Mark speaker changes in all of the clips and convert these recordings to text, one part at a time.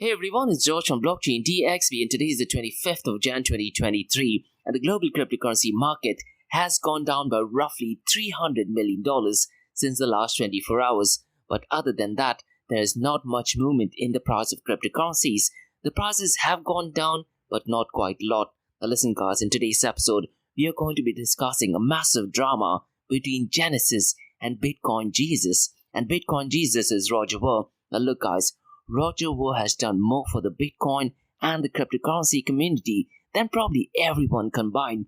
Speaker 1: Hey everyone, it's George from Blockchain DXB and today is the 25th of Jan 2023 and the global cryptocurrency market has gone down by roughly $300 million since the last 24 hours. But other than that, there is not much movement in the price of cryptocurrencies. The prices have gone down, but not quite a lot. Now listen guys, in today's episode, we are going to be discussing a massive drama between Genesis and Bitcoin Jesus. And Bitcoin Jesus is Roger Ver. Now look guys, Roger Ver has done more for the Bitcoin and the cryptocurrency community than probably everyone combined.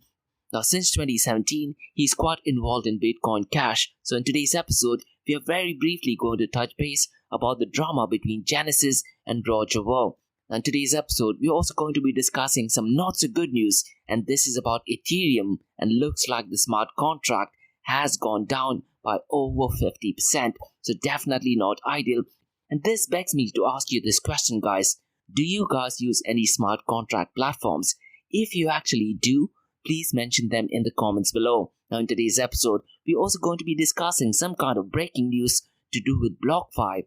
Speaker 1: Now, since 2017, he's quite involved in Bitcoin Cash. So in today's episode, we are very briefly going to touch base about the drama between Genesis and Roger Ver. In today's episode, we're also going to be discussing some not so good news, and this is about Ethereum, and looks like the smart contract has gone down by over 50%. So definitely not ideal. And this begs me to ask you this question, guys. Do you guys use any smart contract platforms? If you actually do, please mention them in the comments below. Now, in today's episode, we're also going to be discussing some kind of breaking news to do with BlockFi.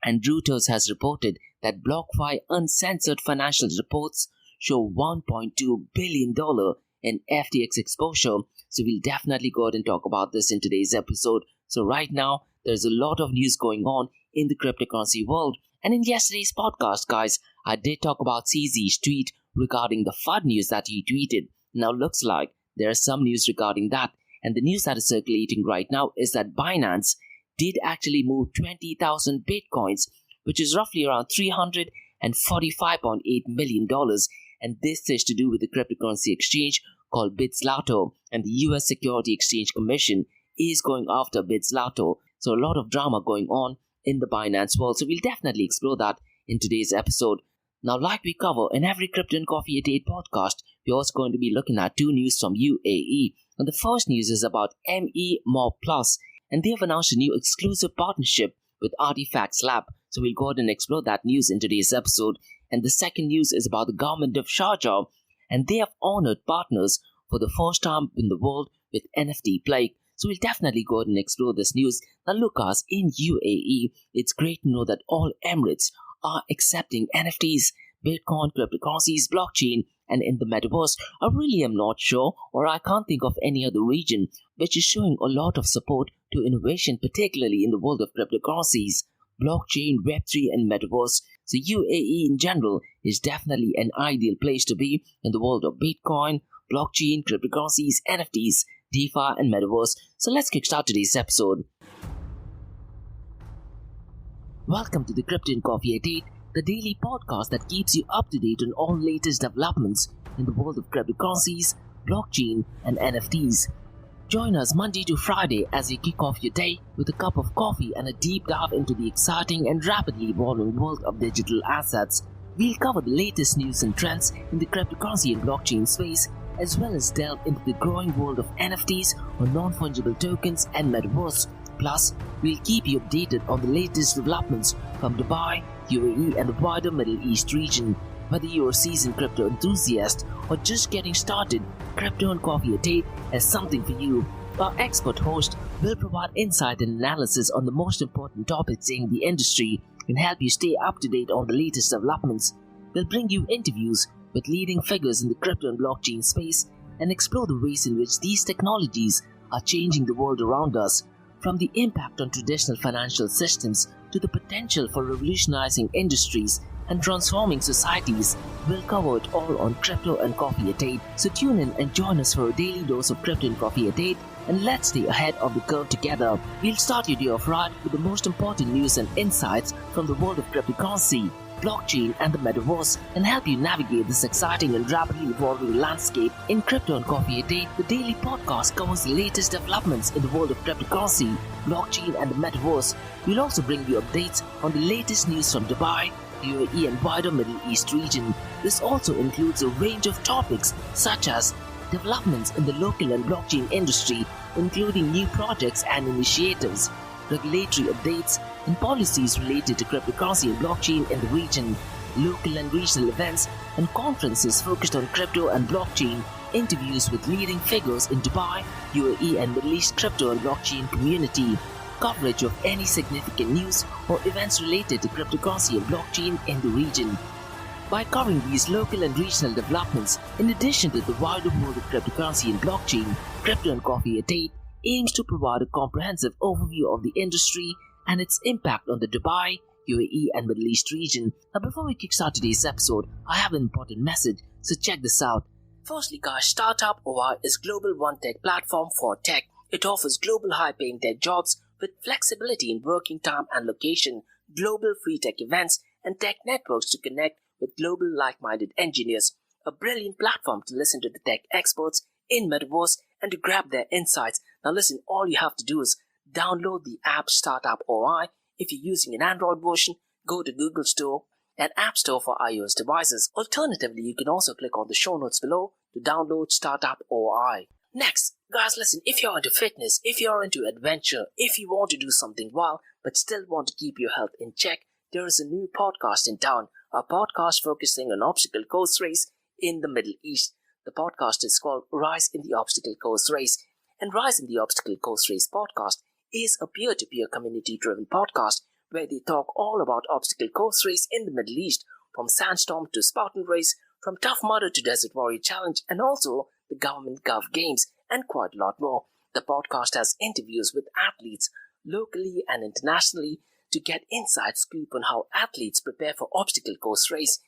Speaker 1: And Reuters has reported that BlockFi uncensored financial reports show $1.2 billion in FTX exposure. So we'll definitely go ahead and talk about this in today's episode. So right now, there's a lot of news going on in the cryptocurrency world. And in yesterday's podcast, guys, I did talk about CZ's tweet regarding the FUD news that he tweeted. Now looks like there is some news regarding that. And the news that is circulating right now is that Binance did actually move 20,000 Bitcoins, which is roughly around $345.8 million. And this is to do with the cryptocurrency exchange called Bitzlato. And the US Security Exchange Commission is going after Bitzlato. So a lot of drama going on in the Binance world. So we'll definitely explore that in today's episode. Now, like we cover in every Crypto and Coffee at 8 podcast, we're also going to be looking at two news from UAE. And the first news is about ME Mob Plus, and they have announced a new exclusive partnership with Artifacts Lab. So we'll go ahead and explore that news in today's episode. And the second news is about the government of Sharjah, and they have honored partners for the first time in the world with NFT Plague. So we'll definitely go ahead and explore this news. Now look guys, in UAE, it's great to know that all Emirates are accepting NFTs, Bitcoin, cryptocurrencies, blockchain, and in the metaverse. I really am not sure, or I can't think of any other region which is showing a lot of support to innovation, particularly in the world of cryptocurrencies, blockchain, Web3, and metaverse. So UAE in general is definitely an ideal place to be in the world of Bitcoin, blockchain, cryptocurrencies, NFTs, DeFi, and metaverse. So let's kickstart today's episode. Welcome to the Crypto and Coffee at 8, the daily podcast that keeps you up to date on all latest developments in the world of cryptocurrencies, blockchain, and NFTs. Join us Monday to Friday as you kick off your day with a cup of coffee and a deep dive into the exciting and rapidly evolving world of digital assets. We'll cover the latest news and trends in the cryptocurrency and blockchain space, as well as delve into the growing world of NFTs or non-fungible tokens and metaverse. Plus, we'll keep you updated on the latest developments from Dubai, UAE, and the wider Middle East region. Whether you're a seasoned crypto enthusiast or just getting started, Crypto and Coffee at 8 has something for you. Our expert host will provide insight and analysis on the most important topics in the industry and help you stay up to date on the latest developments. We'll bring you interviews with leading figures in the crypto and blockchain space and explore the ways in which these technologies are changing the world around us, from the impact on traditional financial systems to the potential for revolutionizing industries and transforming societies. We'll cover it all on Crypto and Coffee at 8. So tune in and join us for a daily dose of Crypto and Coffee at 8, and let's stay ahead of the curve together. We'll start your day off right with the most important news and insights from the world of cryptocurrency, blockchain, and the metaverse, and help you navigate this exciting and rapidly evolving landscape. In Crypto and Coffee at 8, the daily podcast covers the latest developments in the world of cryptocurrency, blockchain, and the metaverse. We'll also bring you updates on the latest news from Dubai, UAE, and wider Middle East region. This also includes a range of topics such as developments in the local and blockchain industry, including new projects and initiatives, regulatory updates, and policies related to cryptocurrency and blockchain in the region, local and regional events and conferences focused on crypto and blockchain, interviews with leading figures in Dubai, UAE, and Middle East crypto and blockchain community, coverage of any significant news or events related to cryptocurrency and blockchain in the region. By covering these local and regional developments, in addition to the wider world of cryptocurrency and blockchain, Crypto and Coffee at 8 aims to provide a comprehensive overview of the industry and its impact on the Dubai, UAE and Middle East region. Now before we kickstart today's episode, I have an important message, so check this out. Firstly guys, Startup OI is global one-tech platform for tech. It offers global high-paying tech jobs with flexibility in working time and location, global free tech events and tech networks to connect with global like-minded engineers. A brilliant platform to listen to the tech experts in Metaverse and to grab their insights. Now listen, all you have to do is download the app Startup OI. If you're using an Android version, go to Google Store and App Store for iOS devices. Alternatively, you can also click on the show notes below to download Startup OI. Next, guys, listen, if you're into fitness, if you're into adventure, if you want to do something wild but still want to keep your health in check, there is a new podcast in town, a podcast focusing on obstacle course race in the Middle East. The podcast is called Rise in the Obstacle Course Race, and Rise in the Obstacle Course Race podcast is a peer-to-peer community-driven podcast where they talk all about obstacle course race in the Middle East, from Sandstorm to Spartan Race, from Tough Mudder to Desert Warrior Challenge, and also the Government Gov Games, and quite a lot more. The podcast has interviews with athletes locally and internationally to get inside scoop on how athletes prepare for obstacle course race.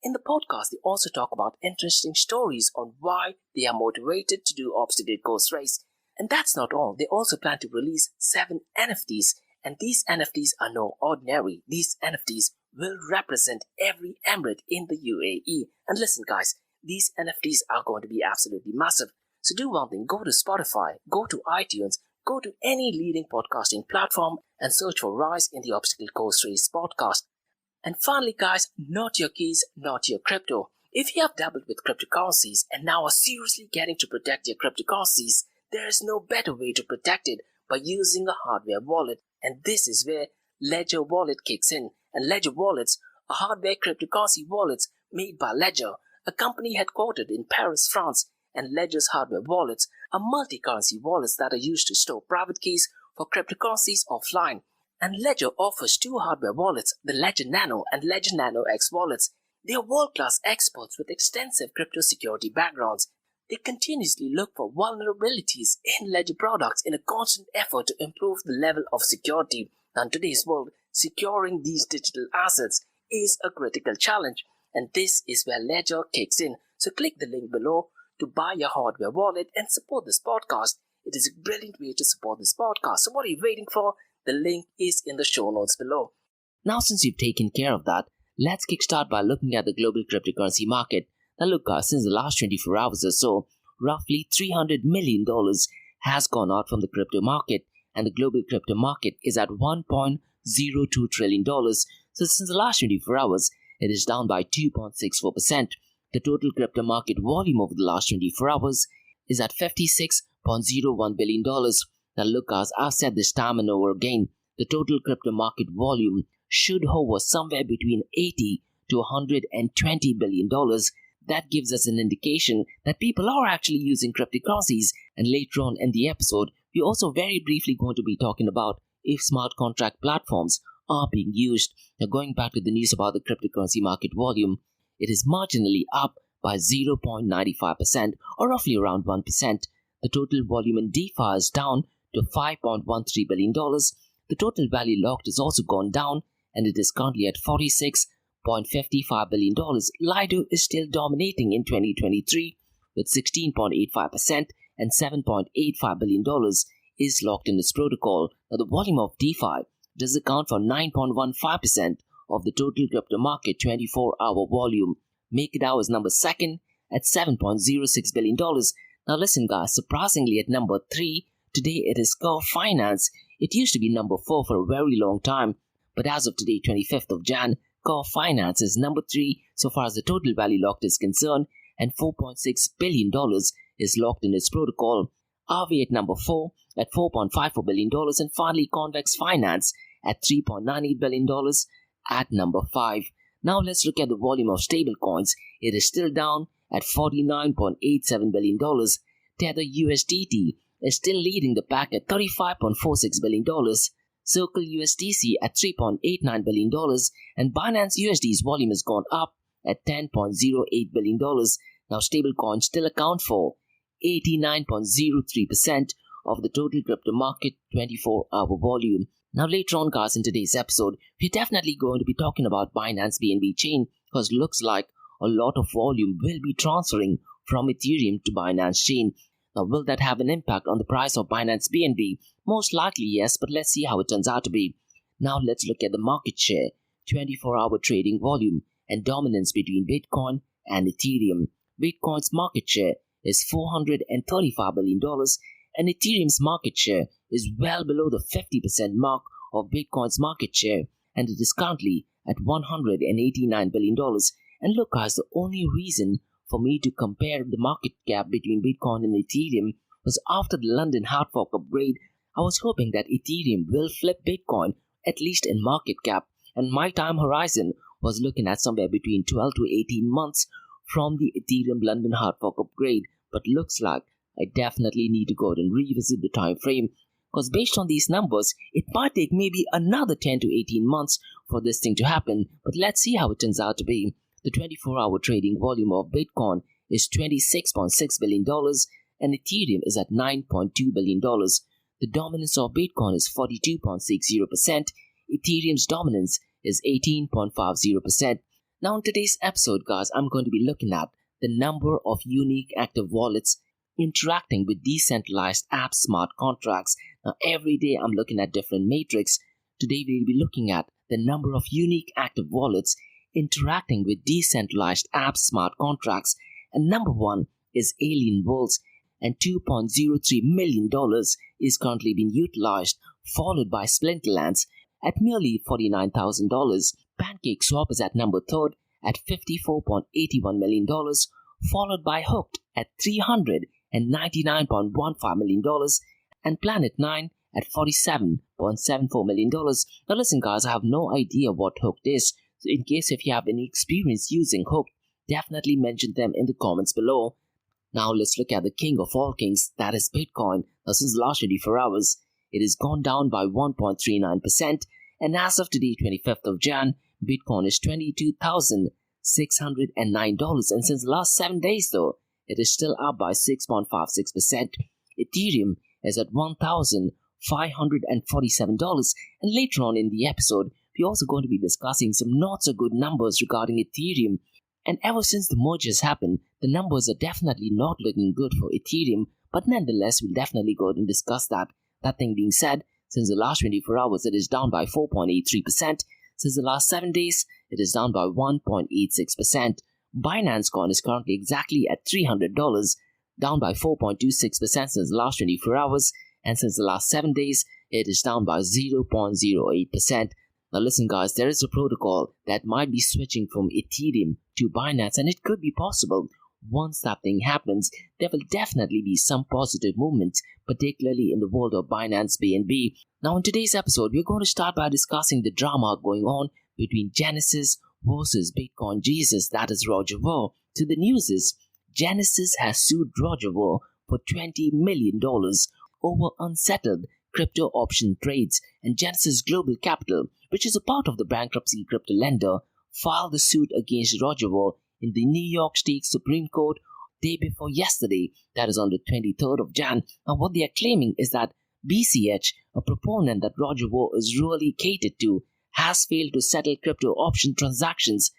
Speaker 1: In the podcast, they also talk about interesting stories on why they are motivated to do obstacle course race. And that's not all. They also plan to release 7 NFTs, and these NFTs are no ordinary. These NFTs will represent every emirate in the UAE. And listen guys, these NFTs are going to be absolutely massive. So do one thing, go to Spotify, go to iTunes, go to any leading podcasting platform and search for Rise in the Obstacle Course Race podcast. And finally guys, not your keys, not your crypto. If you have dabbled with cryptocurrencies and now are seriously getting to protect your cryptocurrencies, there is no better way to protect it by using a hardware wallet. And this is where Ledger Wallet kicks in. And Ledger Wallets are hardware cryptocurrency wallets made by Ledger, a company headquartered in Paris, France. And Ledger's hardware wallets are multi-currency wallets that are used to store private keys for cryptocurrencies offline. And Ledger offers 2 hardware wallets, the Ledger Nano and Ledger Nano X wallets. They are world-class experts with extensive crypto security backgrounds. They continuously look for vulnerabilities in Ledger products in a constant effort to improve the level of security. Now in today's world, securing these digital assets is a critical challenge, and this is where Ledger kicks in. So click the link below to buy your hardware wallet and support this podcast. It is a brilliant way to support this podcast. So what are you waiting for? The link is in the show notes below. Now since you've taken care of that, let's kickstart by looking at the global cryptocurrency market. Now look guys, since the last 24 hours or so, roughly $300 million has gone out from the crypto market, and the global crypto market is at $1.02 trillion. So since the last 24 hours, it is down by 2.64%. The total crypto market volume over the last 24 hours is at $56.01 billion. Now look guys, I've said this time and over again, the total crypto market volume should hover somewhere between $80 to $120 billion. That gives us an indication that people are actually using cryptocurrencies, and later on in the episode, we're also very briefly going to be talking about if smart contract platforms are being used. Now going back to the news about the cryptocurrency market volume, it is marginally up by 0.95% or roughly around 1%. The total volume in DeFi is down to $5.13 billion. The total value locked has also gone down, and it is currently at $46.55 billion. Lido is still dominating in 2023 with 16.85%, and $7.85 billion is locked in its protocol. Now the volume of DeFi does account for 9.15% of the total crypto market 24-hour volume. MakerDAO is number 2nd at $7.06 billion. Now listen guys, surprisingly at number 3, today it is Curve Finance. It used to be number 4 for a very long time, but as of today, 25th of Jan, Curve Finance is number 3 so far as the total value locked is concerned, and $4.6 billion is locked in its protocol. RV at number 4 at $4.54 billion, and finally Convex Finance at $3.98 billion at number 5. Now let's look at the volume of stablecoins. It is still down at $49.87 billion. Tether USDT is still leading the pack at $35.46 billion. Circle USDC at $3.89 billion, and Binance USD's volume has gone up at $10.08 billion. Now, stablecoins still account for 89.03% of the total crypto market 24-hour volume. Now, later on, guys, in today's episode, we're definitely going to be talking about Binance BNB chain because it looks like a lot of volume will be transferring from Ethereum to Binance chain. Now, will that have an impact on the price of Binance BNB? Most likely, yes, but let's see how it turns out to be. Now, let's look at the market share, 24-hour trading volume, and dominance between Bitcoin and Ethereum. Bitcoin's market share is $435 billion, and Ethereum's market share is well below the 50% mark of Bitcoin's market share, and it is currently at $189 billion. And look, guys, the only reason for me to compare the market cap between Bitcoin and Ethereum was after the London hard fork upgrade. I was hoping that Ethereum will flip Bitcoin, at least in market cap, and my time horizon was looking at somewhere between 12 to 18 months from the Ethereum London hard fork upgrade. But looks like I definitely need to go ahead and revisit the time frame, because based on these numbers, it might take maybe another 10 to 18 months for this thing to happen. But let's see how it turns out to be. The 24-hour trading volume of Bitcoin is $26.6 billion and Ethereum is at $9.2 billion. The dominance of Bitcoin is 42.60%. Ethereum's dominance is 18.50%. Now, in today's episode, guys, I'm going to be looking at the number of unique active wallets interacting with decentralized app smart contracts. Now, every day I'm looking at different metrics. Today, we'll be looking at the number of unique active wallets interacting with decentralized app smart contracts, and number one is Alien Worlds, and $2.03 million is currently being utilized, followed by Splinterlands at merely $49,000. PancakeSwap is at number third at $54.81 million, followed by Hooked at $399.15 million, and Planet 9 at $47.74 million. Now listen, guys, I have no idea what Hooked is. So in case if you have any experience using Hooked, definitely mention them in the comments below. Now let's look at the king of all kings, that is Bitcoin. Now since the last 24 hours, it has gone down by 1.39%, and as of today, 25th of Jan, Bitcoin is $22,609, and since the last 7 days though, it is still up by 6.56%. Ethereum is at $1,547, and later on in the episode, we're also going to be discussing some not so good numbers regarding Ethereum. And ever since the mergers happened, the numbers are definitely not looking good for Ethereum, but nonetheless, we'll definitely go ahead and discuss that. That thing being said, since the last 24 hours, it is down by 4.83%. Since the last 7 days, it is down by 1.86%. Binance Coin is currently exactly at $300, down by 4.26% since the last 24 hours, and since the last 7 days, it is down by 0.08%. Now listen, guys, there is a protocol that might be switching from Ethereum to Binance, and it could be possible. Once that thing happens, there will definitely be some positive movements, particularly in the world of Binance BNB. Now in today's episode, we're going to start by discussing the drama going on between Genesis versus Bitcoin Jesus, that is Roger Ver. So the news is, Genesis has sued Roger Ver for $20 million over unsettled crypto option trades, and Genesis Global Capital, which is a part of the bankruptcy crypto lender, filed a suit against Roger Ver in the New York State Supreme Court day before yesterday, that is on the 23rd of Jan. Now what they are claiming is that BCH, a proponent that Roger Ver is really catered to, has failed to settle crypto option transactions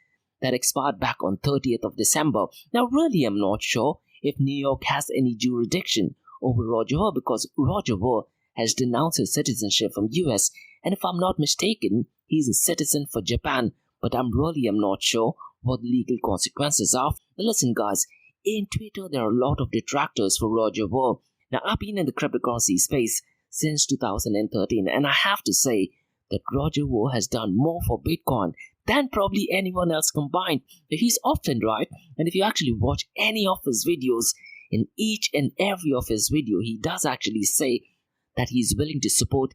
Speaker 1: that expired back on 30th of December. Now really I'm not sure if New York has any jurisdiction over Roger Ver, because Roger Ver has denounced his citizenship from US, and if I'm not mistaken, he's a citizen for Japan, but I'm not sure what the legal consequences are. Now listen, guys, in Twitter there are a lot of detractors for Roger Ver. Now I've been in the cryptocurrency space since 2013, and I have to say that Roger Ver has done more for Bitcoin than probably anyone else combined. He's often right, and if you actually watch any of his videos, in each and every of his video, he does actually say that he's willing to support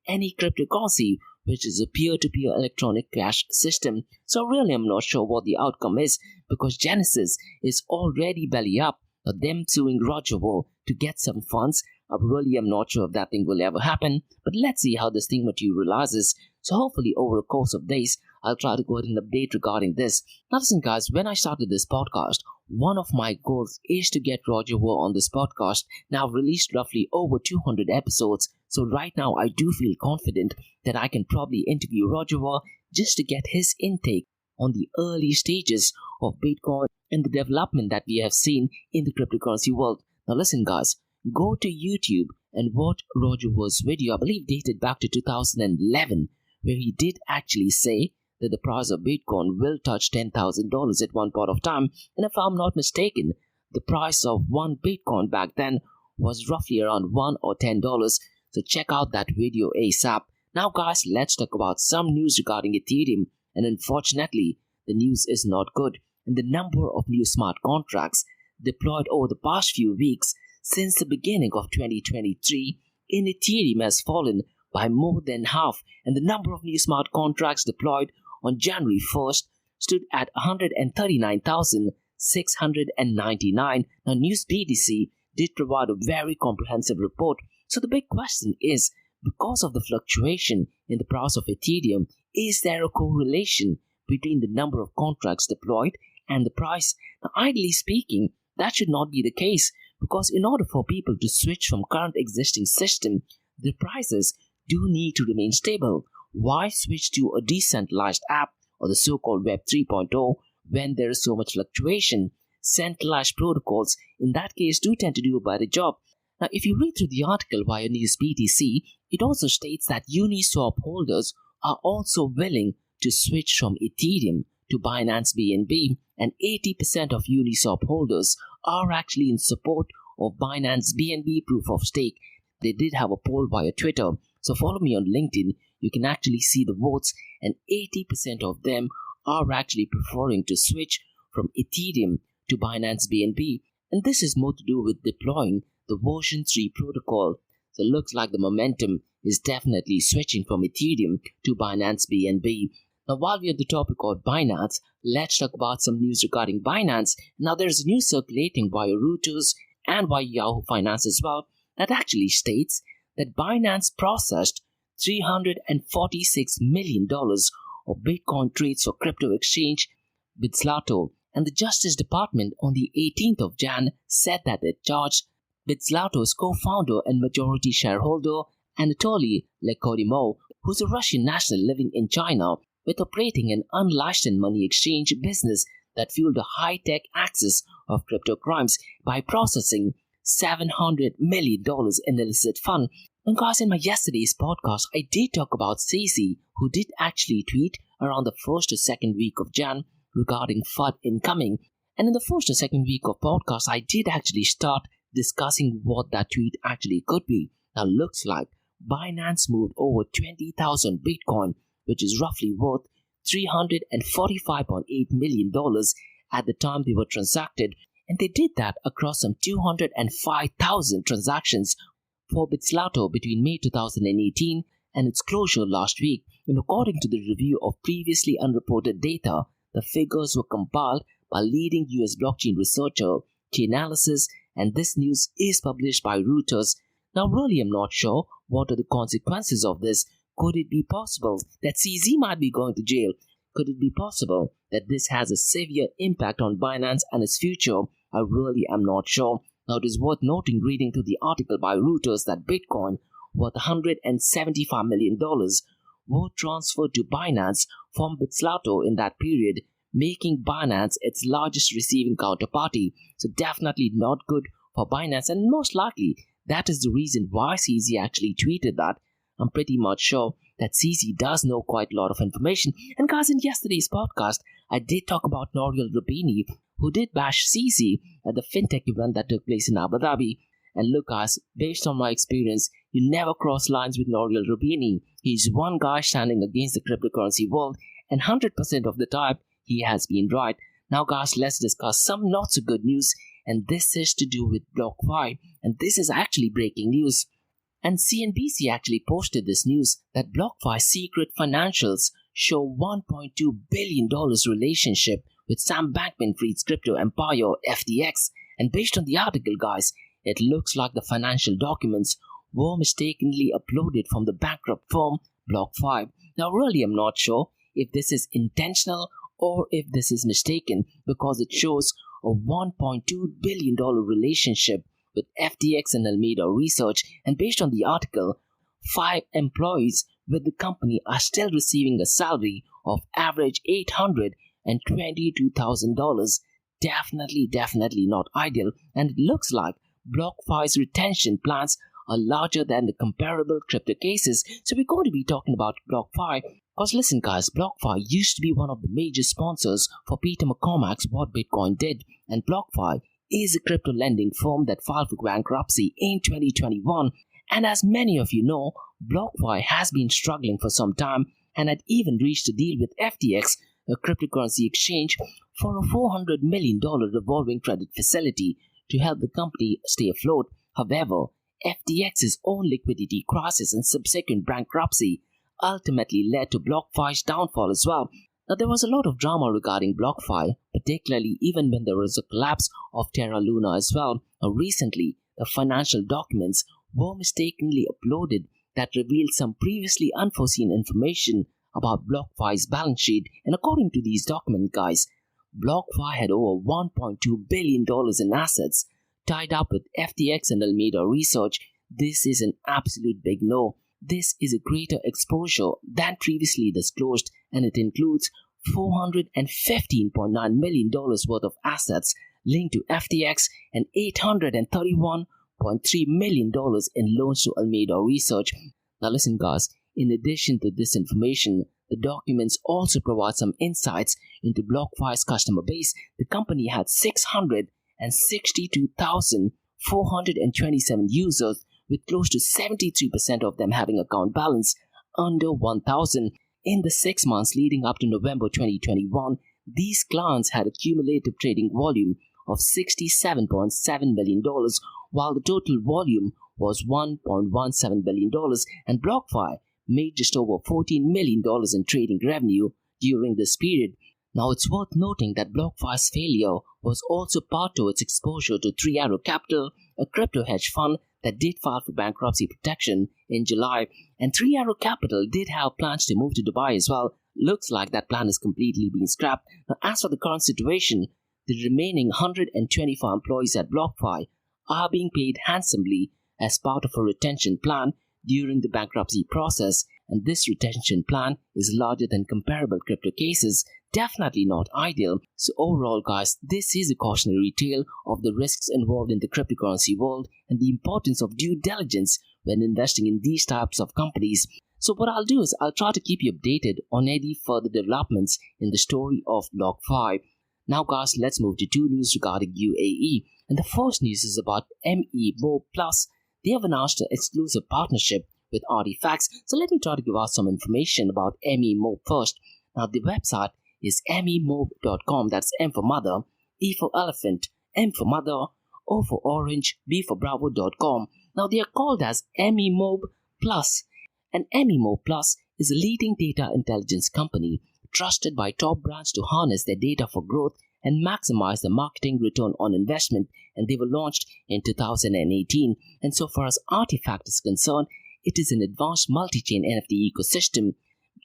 Speaker 1: any cryptocurrency which is a peer-to-peer electronic cash system. So really I'm not sure what the outcome is, because Genesis is already belly up. Them suing Roger Ver to get some funds I really am not sure if that thing will ever happen, but let's see how this thing materializes. So hopefully over a course of days, I'll try to go ahead and update regarding this. Now listen guys, when I started this podcast, one of my goals is to get Roger Ver on this podcast. Now I've released roughly over 200 episodes, so right now I do feel confident that I can probably interview Roger Ver just to get his intake on the early stages of Bitcoin and the development that we have seen in the cryptocurrency world. Now listen guys, go to YouTube and watch Roger Ver's video, I believe dated back to 2011, where he did actually say that the price of Bitcoin will touch $10,000 at one point of time. And if I'm not mistaken, the price of one Bitcoin back then was roughly around $1 or $10. So check out that video ASAP. Now guys, let's talk about some news regarding Ethereum. And unfortunately, the news is not good. And the number of new smart contracts deployed over the past few weeks since the beginning of 2023 in Ethereum has fallen by more than half. And the number of new smart contracts deployed on January 1st stood at 139,699. Now, News BTC did provide a very comprehensive report. So the big question is, because of the fluctuation in the price of Ethereum, is there a correlation between the number of contracts deployed and the price? Now, ideally speaking, that should not be the case, because in order for people to switch from current existing system, the prices do need to remain stable. Why switch to a decentralized app or the so-called Web 3.0 when there is so much fluctuation? Centralized protocols in that case do tend to do a better job. Now, if you read through the article via News BTC, it also states that Uniswap holders are also willing to switch from Ethereum to Binance BNB, and 80% of Uniswap holders are actually in support of Binance BNB proof of stake. They did have a poll via Twitter, so follow me on LinkedIn. You can actually see the votes, and 80% of them are actually preferring to switch from Ethereum to Binance BNB, and this is more to do with deploying the version 3 protocol. So it looks like the momentum is definitely switching from Ethereum to Binance BNB. Now, while we're at the topic of Binance, let's talk about some news regarding Binance. Now, there's news circulating via Reuters and via Yahoo Finance as well that actually states that Binance processed $346 million of Bitcoin trades for crypto exchange Bitzlato, and the Justice Department on the 18th of Jan said that it charged Bitzlato's co-founder and majority shareholder Anatoly Lekodimov, who's a Russian national living in China, with operating an unlicensed money exchange business that fueled a high-tech axis of crypto crimes by processing $700 million in illicit funds. And guys, in my yesterday's podcast, I did talk about Cici, who did actually tweet around the first or second week of Jan regarding FUD incoming. And in the first or second week of podcast, I did actually start discussing what that tweet actually could be. Now, looks like Binance moved over 20,000 Bitcoin, which is roughly worth $345.8 million at the time they were transacted. And they did that across some 205,000 transactions for Bitzlato between May 2018 and its closure last week. And according to the review of previously unreported data, the figures were compiled by leading US blockchain researcher Chainalysis, and this news is published by Reuters. Now, really, I'm not sure what are the consequences of this. Could it be possible that CZ might be going to jail? Could it be possible that this has a severe impact on Binance and its future? I really am not sure. Now, it is worth noting, reading through the article by Reuters, that Bitcoin, worth $175 million, were transferred to Binance from Bitzlato in that period, making Binance its largest receiving counterparty. So definitely not good for Binance, and most likely that is the reason why CZ actually tweeted that. I'm pretty much sure that CZ does know quite a lot of information. And guys, in yesterday's podcast, I did talk about Nouriel Roubini, who did bash CZ at the fintech event that took place in Abu Dhabi. And look guys, based on my experience, you never cross lines with Nouriel Roubini. He's one guy standing against the cryptocurrency world, and 100% of the time, he has been right. Now guys, let's discuss some not so good news, and this is to do with BlockFi, and this is actually breaking news. And CNBC actually posted this news that BlockFi's secret financials show $1.2 billion relationship with Sam Bankman-Fried's crypto empire FTX. And based on the article, guys, it looks like the financial documents were mistakenly uploaded from the bankrupt firm BlockFi. Now, really, I'm not sure if this is intentional or if this is mistaken, because it shows a $1.2 billion relationship with FTX and Alameda Research, and based on the article, 5 employees with the company are still receiving a salary of average $822,000. Definitely not ideal, and it looks like BlockFi's retention plans are larger than the comparable crypto cases. So we're going to be talking about BlockFi, because listen guys, BlockFi used to be one of the major sponsors for Peter McCormack's What Bitcoin Did, and BlockFi is a crypto lending firm that filed for bankruptcy in 2021. And as many of you know, BlockFi has been struggling for some time and had even reached a deal with FTX, a cryptocurrency exchange, for a $400 million revolving credit facility to help the company stay afloat. However, FTX's own liquidity crisis and subsequent bankruptcy ultimately led to BlockFi's downfall as well. Now, there was a lot of drama regarding BlockFi, particularly even when there was a collapse of Terra Luna as well. Now, recently, the financial documents were mistakenly uploaded that revealed some previously unforeseen information about BlockFi's balance sheet. And according to these documents, guys, BlockFi had over $1.2 billion in assets tied up with FTX and Alameda Research. This is an absolute big no. This is a greater exposure than previously disclosed, and it includes $415.9 million worth of assets linked to FTX and $831.3 million in loans to Alameda Research. Now listen guys, in addition to this information, the documents also provide some insights into BlockFi's customer base. The company had 662,427 users, with close to 73% of them having account balance under 1,000. In the 6 months leading up to November 2021, these clients had a cumulative trading volume of $67.7 million, while the total volume was $1.17 billion, and BlockFi made just over $14 million in trading revenue during this period. Now, it's worth noting that BlockFi's failure was also part to its exposure to Three Arrow Capital, a crypto hedge fund that did file for bankruptcy protection in July. And Three Arrow Capital did have plans to move to Dubai as well. Looks like that plan has completely been scrapped. Now, as for the current situation, the remaining 124 employees at BlockFi are being paid handsomely as part of a retention plan during the bankruptcy process, and this retention plan is larger than comparable crypto cases. Definitely not ideal. So overall guys, this is a cautionary tale of the risks involved in the cryptocurrency world and the importance of due diligence when investing in these types of companies. So what I'll do is I'll try to keep you updated on any further developments in the story of BlockFi. Now guys, let's move to 2 news regarding UAE. And the first news is about MEMO Plus. They have announced an exclusive partnership with Artifacts. So let me try to give out some information about MEMO first. Now the website is MEMO.com. That's M for mother, E for elephant, M for mother, O for orange, B for bravo.com. Now they are called as MEMO Plus. And MEMO Plus is a leading data intelligence company trusted by top brands to harness their data for growth and maximize the marketing return on investment, and they were launched in 2018. And so far as Artifact is concerned, it is an advanced multi-chain NFT ecosystem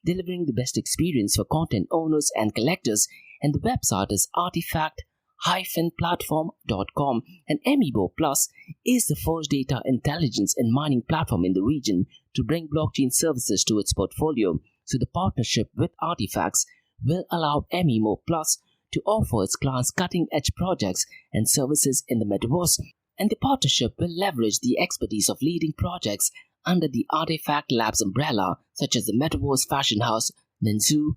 Speaker 1: delivering the best experience for content owners and collectors, and the website is artifact-platform.com. And MEMO Plus is the first data intelligence and mining platform in the region to bring blockchain services to its portfolio. So the partnership with Artifacts will allow MEMO Plus to offer its clients cutting-edge projects and services in the metaverse, and the partnership will leverage the expertise of leading projects under the Artifact Labs umbrella, such as the metaverse fashion house Ninzu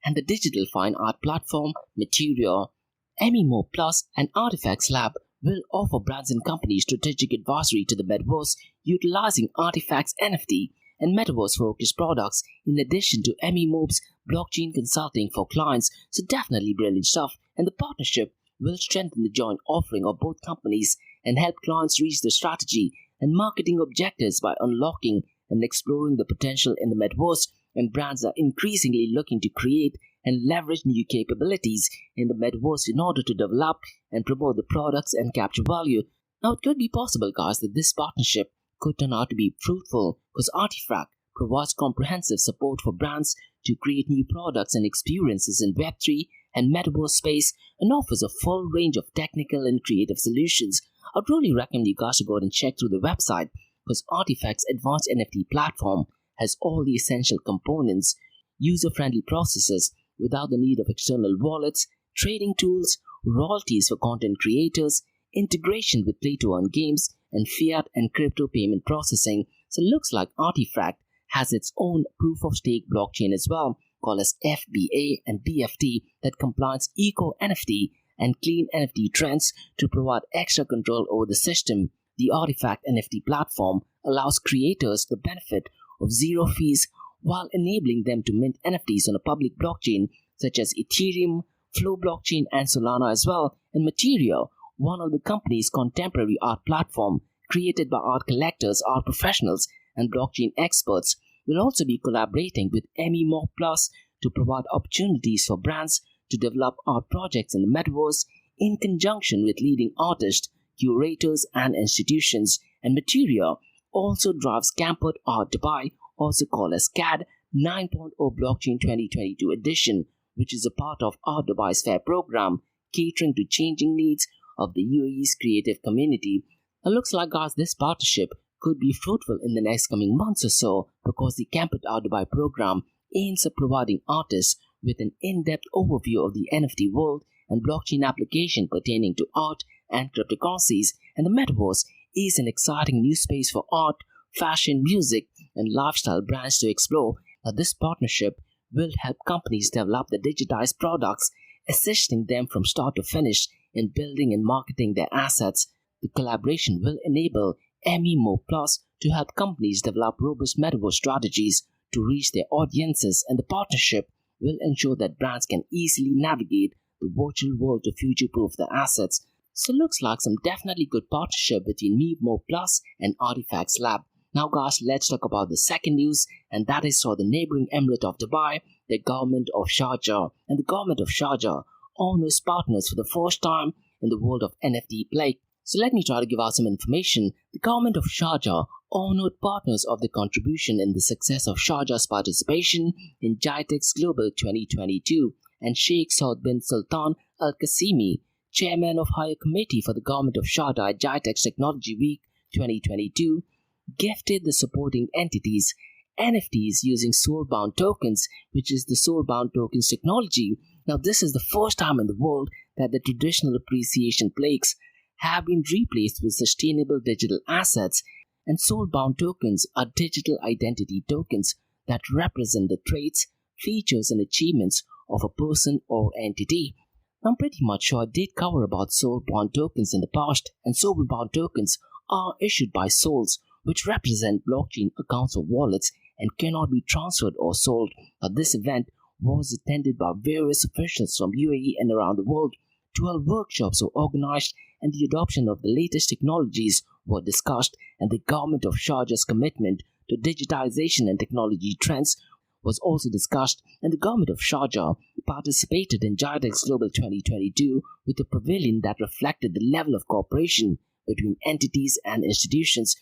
Speaker 1: and the digital fine art platform Material. MEMO Plus and Artifacts Lab will offer brands and companies strategic advisory to the metaverse, utilizing Artifacts NFT and metaverse-focused products, in addition to MEMO's blockchain consulting for clients. So definitely brilliant stuff, and the partnership will strengthen the joint offering of both companies and help clients reach their strategy and marketing objectives by unlocking and exploring the potential in the metaverse. And brands are increasingly looking to create and leverage new capabilities in the metaverse in order to develop and promote the products and capture value. Now, it could be possible, guys, that this partnership could turn out to be fruitful because Artifact provides comprehensive support for brands to create new products and experiences in Web3 and Metaverse space and offers a full range of technical and creative solutions. I'd really recommend you guys to go ahead and check through the website because Artifact's advanced NFT platform has all the essential components, user-friendly processes without the need of external wallets, trading tools, royalties for content creators, integration with play-to-earn games, and fiat and crypto payment processing. So it looks like Artifact has its own proof-of-stake blockchain as well, called as FBA and BFT, that combines eco-NFT and clean NFT trends to provide extra control over the system. The Artifact NFT platform allows creators the benefit of zero fees while enabling them to mint NFTs on a public blockchain such as Ethereum, Flow blockchain, and Solana as well. And Materia, one of the company's contemporary art platform created by art collectors, art professionals, and blockchain experts, will also be collaborating with MEMO Plus to provide opportunities for brands to develop art projects in the metaverse in conjunction with leading artists, curators, and institutions. And Materia also drives Campered Art Dubai, also called as CAD 9.0 Blockchain 2022 edition, which is a part of Art Dubai's Fair program, catering to changing needs of the UAE's creative community. It looks like, guys, this partnership could be fruitful in the next coming months or so because the Campered Art Dubai program aims at providing artists with an in-depth overview of the NFT world and blockchain application pertaining to art and cryptocurrencies. And the metaverse is an exciting new space for art, fashion, music, and lifestyle brands to explore. Now, this partnership will help companies develop the digitized products, assisting them from start to finish in building and marketing their assets. The collaboration will enable MEMO Plus to help companies develop robust metaverse strategies to reach their audiences, and the partnership will ensure that brands can easily navigate the virtual world to future-proof their assets. So it looks like some definitely good partnership between MEMO Plus and Artifacts Lab. Now, guys, let's talk about the second news, and that is for the neighboring emirate of Dubai, the government of Sharjah. And the government of Sharjah honors partners for the first time in the world of NFT play. So let me try to give out some information. The government of Sharjah honored partners of the contribution in the success of Sharjah's participation in GITEX Global 2022, and Sheikh Saud bin Sultan Al Qasimi, chairman of Higher Committee for the government of Sharjah at GITEX Technology Week 2022, gifted the supporting entities NFTs using soulbound tokens, which is the soulbound tokens technology. Now, this is the first time in the world that the traditional appreciation plaques have been replaced with sustainable digital assets, and soulbound tokens are digital identity tokens that represent the traits, features, and achievements of a person or entity. I'm pretty much sure I did cover about soulbound tokens in the past, and soulbound tokens are issued by souls, which represent blockchain accounts or wallets and cannot be transferred or sold. Now, this event was attended by various officials from UAE and around the world. 12 workshops were organized and the adoption of the latest technologies were discussed, and the government of Sharjah's commitment to digitization and technology trends was also discussed. And the government of Sharjah participated in GITEX Global 2022 with a pavilion that reflected the level of cooperation between entities and institutions.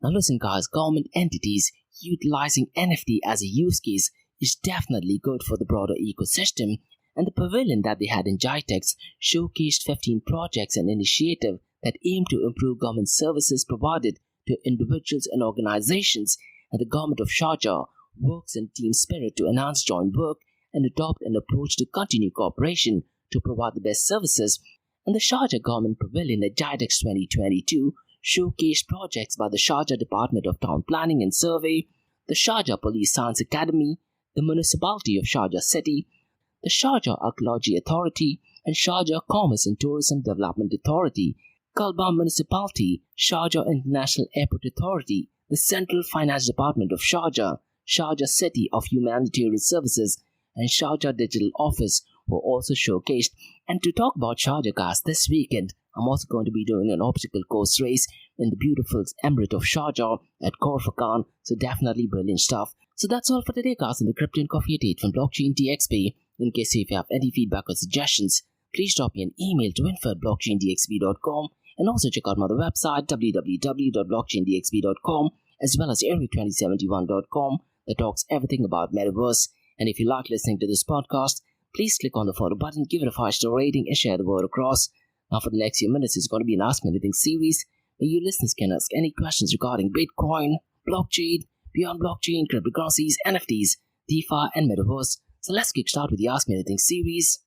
Speaker 1: Now listen, guys, government entities utilizing NFT as a use case is definitely good for the broader ecosystem, and the pavilion that they had in GITEX showcased 15 projects and initiatives that aim to improve government services provided to individuals and organizations. And the government of Sharjah works in team spirit to enhance joint work and adopt an approach to continue cooperation to provide the best services. And the Sharjah Government Pavilion at GITEX 2022 showcased projects by the Sharjah Department of Town Planning and Survey, the Sharjah Police Science Academy, the Municipality of Sharjah City, the Sharjah Archaeology Authority, and Sharjah Commerce and Tourism Development Authority, Kalba Municipality, Sharjah International Airport Authority, the Central Finance Department of Sharjah, Sharjah City of Humanitarian Services, and Sharjah Digital Office were also showcased. And to talk about Sharjah, guys, this weekend, I'm also going to be doing an obstacle course race in the beautiful emirate of Sharjah at Khor Fakkan, so definitely brilliant stuff. So that's all for today, guys, in the Crypto and Coffee Update from Blockchain DXB. In case if you have any feedback or suggestions, please drop me an email to info@blockchaindxb.com. And also check out my other website, www.blockchaindxb.com, as well as area2071.com, that talks everything about Metaverse. And if you like listening to this podcast, please click on the follow button, give it a 5-star rating, and share the word across. Now, for the next few minutes, it's going to be an Ask Me Anything series where you listeners can ask any questions regarding Bitcoin, blockchain, beyond blockchain, cryptocurrencies, NFTs, DeFi, and Metaverse. So let's kickstart with the Ask Me Anything series.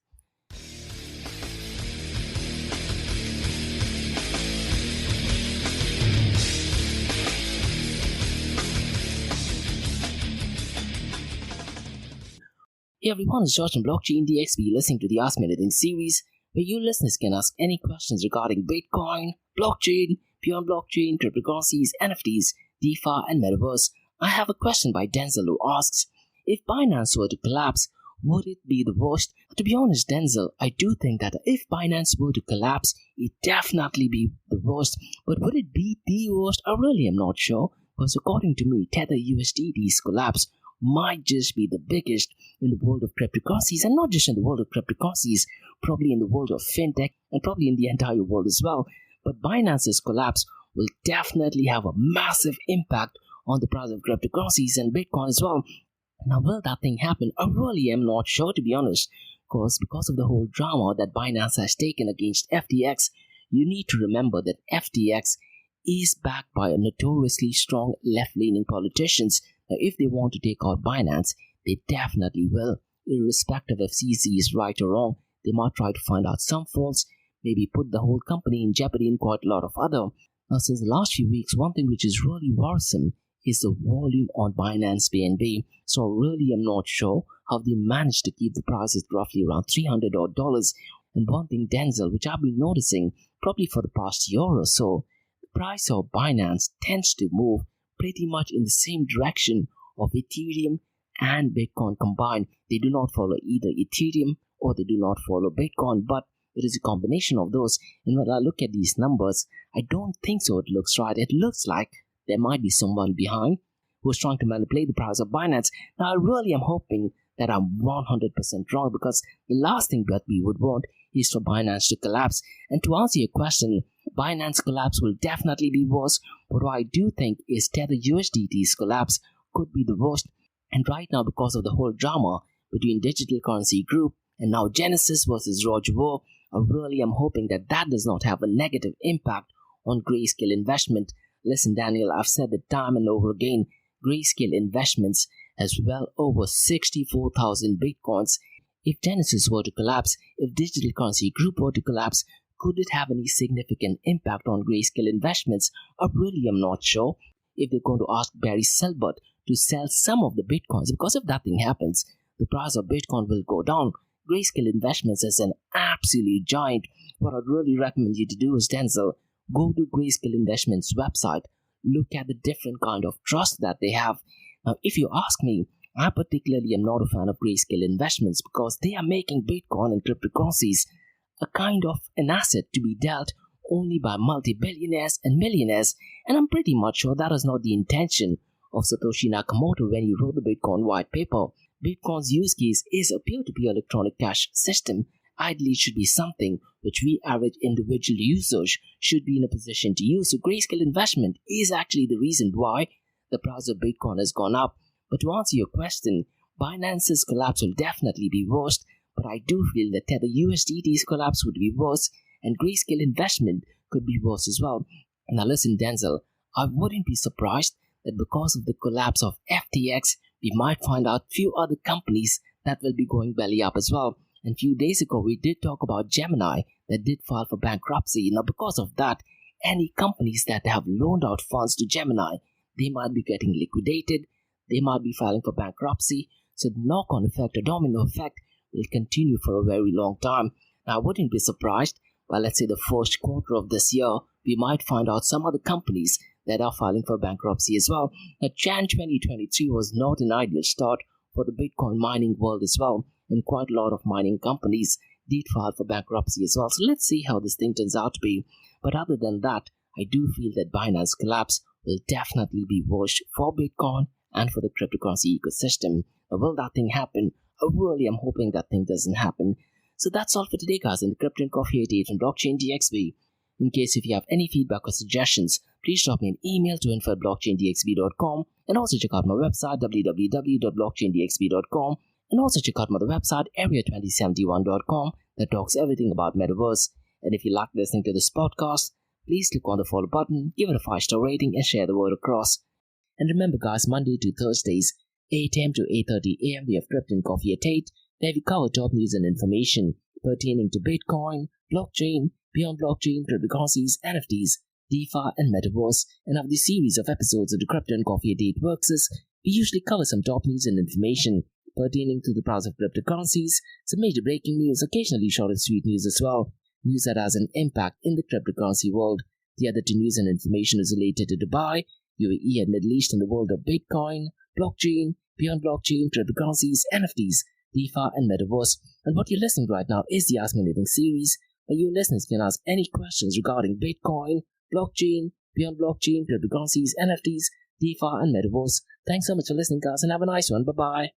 Speaker 1: Hey everyone, it's George from Blockchain DXB listening to the Ask Me Anything series where you listeners can ask any questions regarding Bitcoin, blockchain, beyond blockchain, cryptocurrencies, NFTs, DeFi, and Metaverse. I have a question by Denzel who asks, if Binance were to collapse, would it be the worst? To be honest, Denzel, I do think that if Binance were to collapse, it'd definitely be the worst. But would it be the worst? I really am not sure. Because according to me, Tether USDT's collapse might just be the biggest in the world of cryptocurrencies, and not just in the world of cryptocurrencies, probably in the world of fintech and probably in the entire world as well. But Binance's collapse will definitely have a massive impact on the price of cryptocurrencies and Bitcoin as well. Now, will that thing happen? I really am not sure, to be honest, because of the whole drama that Binance has taken against FTX. You need to remember that FTX is backed by a notoriously strong left-leaning politicians. Now, if they want to take out Binance, they definitely will. Irrespective if CZ is right or wrong, they might try to find out some faults, maybe put the whole company in jeopardy and quite a lot of other. Now, since the last few weeks, one thing which is really worrisome is the volume on Binance BNB. So I really am not sure how they managed to keep the prices roughly around $300 odd. And one thing, Denzel, which I've been noticing probably for the past year or so, the price of Binance tends to move pretty much in the same direction of Ethereum and Bitcoin combined. They do not follow either Ethereum or they do not follow Bitcoin, but it is a combination of those. And when I look at these numbers, I don't think so. It looks right. It looks like there might be someone behind who's trying to manipulate the price of Binance. Now, I really am hoping that I'm 100% wrong, because the last thing that we would want is for Binance to collapse. And to answer your question, Binance collapse will definitely be worse, but what I do think is Tether USDT's collapse could be the worst. And right now, because of the whole drama between Digital Currency Group and now Genesis versus Roger Ver, I really am hoping that that does not have a negative impact on Grayscale investment. Listen, Daniel, I've said it time and over again, Grayscale Investments has well over 64,000 Bitcoins. If Genesis were to collapse, if Digital Currency Group were to collapse, could it have any significant impact on Grayscale Investments? I really am not sure. If they're going to ask Barry Selbert to sell some of the Bitcoins, because if that thing happens, the price of Bitcoin will go down. Grayscale Investments is an absolute giant. What I'd really recommend you to do is, Denzel, go to Grayscale Investments website, look at the different kind of trust that they have. Now, if you ask me, I particularly am not a fan of Grayscale Investments because they are making Bitcoin and cryptocurrencies a kind of an asset to be dealt only by multi-billionaires and millionaires, and I'm pretty much sure that is not the intention of Satoshi Nakamoto when he wrote the Bitcoin white paper. Bitcoin's use case is a peer-to-peer electronic cash system. Ideally, it should be something which we average individual users should be in a position to use. So Grayscale Investment is actually the reason why the price of Bitcoin has gone up. But to answer your question, Binance's collapse will definitely be worst, but I do feel that Tether USDT's collapse would be worse, and Grayscale Investment could be worse as well. Now listen, Denzel, I wouldn't be surprised that because of the collapse of FTX, we might find out few other companies that will be going belly up as well. And a few days ago, we did talk about Gemini that did file for bankruptcy. Now, because of that, any companies that have loaned out funds to Gemini, they might be getting liquidated, they might be filing for bankruptcy. So the knock-on effect, or domino effect, will continue for a very long time. Now, I wouldn't be surprised by, let's say, the first quarter of this year, we might find out some other companies that are filing for bankruptcy as well. Now, Jan 2023 was not an ideal start for the Bitcoin mining world as well, and quite a lot of mining companies did file for bankruptcy as well. So let's see how this thing turns out to be. But other than that, I do feel that Binance collapse will definitely be worse for Bitcoin and for the cryptocurrency ecosystem. Now, will that thing happen? I really am hoping that thing doesn't happen. So that's all for today, guys, in the Crypto and Coffee 88 from Blockchain DXB. In case if you have any feedback or suggestions, please drop me an email to info@blockchaindxb.com, and also check out my website www.blockchaindxb.com, and also check out my other website area2071.com that talks everything about metaverse. And if you like listening to this podcast, please click on the follow button, give it a 5-star rating, and share the word across. And remember guys, Monday to Thursdays, 8 a.m. to 8:30 a.m. we have Crypto and Coffee at 8, where we cover top news and information pertaining to Bitcoin, blockchain, beyond blockchain, cryptocurrencies, NFTs, DeFi, and metaverse. And of this series of episodes of the Crypto and Coffee at 8 works is, we usually cover some top news and information pertaining to the price of cryptocurrencies, some major breaking news, occasionally short and sweet news as well, news that has an impact in the cryptocurrency world. The other two news and information is related to Dubai, UAE, and Middle East in the world of Bitcoin, blockchain, beyond blockchain, cryptocurrencies, NFTs, DeFi, and metaverse. And what you're listening right now is the Ask Me Anything series, where you listeners can ask any questions regarding Bitcoin, blockchain, beyond blockchain, cryptocurrencies, NFTs, DeFi, and metaverse. Thanks so much for listening, guys, and have a nice one. Bye-bye.